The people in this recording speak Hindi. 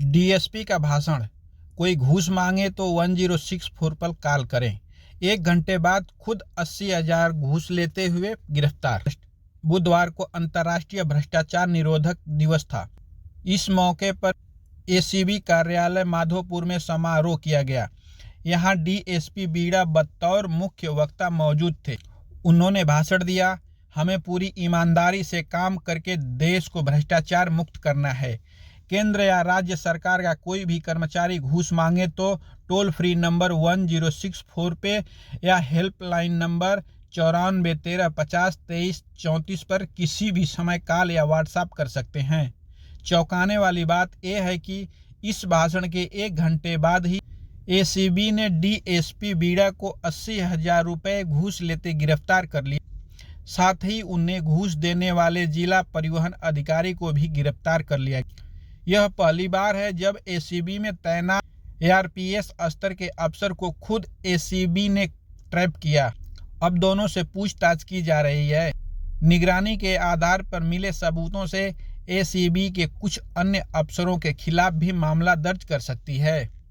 डीएसपी का भाषण, कोई घूस मांगे तो 1064 पर कॉल करें। 1 घंटे बाद खुद 80,000 घूस लेते हुए गिरफ्तार। बुधवार को अंतर्राष्ट्रीय भ्रष्टाचार निरोधक दिवस था। इस मौके पर एसीबी कार्यालय माधोपुर में समारोह किया गया। यहाँ डीएसपी बीड़ा बतौर मुख्य वक्ता मौजूद थे। उन्होंने भाषण दिया, हमें पूरी ईमानदारी से काम करके देश को भ्रष्टाचार मुक्त करना है। केंद्र या राज्य सरकार का कोई भी कर्मचारी घूस मांगे तो टोल फ्री नंबर 1064 पे या हेल्पलाइन नंबर 9413502334 पर किसी भी समय कॉल या व्हाट्सएप कर सकते हैं। चौंकाने वाली बात यह है कि इस भाषण के 1 घंटे बाद ही एसीबी ने डीएसपी बीड़ा को 80,000 रुपये घूस लेते गिरफ्तार कर लिया। साथ ही उन्हें घूस देने वाले जिला परिवहन अधिकारी को भी गिरफ्तार कर लिया। यह पहली बार है जब एसीबी में तैनात एआरपीएस स्तर के अफसर को खुद एसीबी ने ट्रैप किया। अब दोनों से पूछताछ की जा रही है। निगरानी के आधार पर मिले सबूतों से एसीबी के कुछ अन्य अफसरों के खिलाफ भी मामला दर्ज कर सकती है।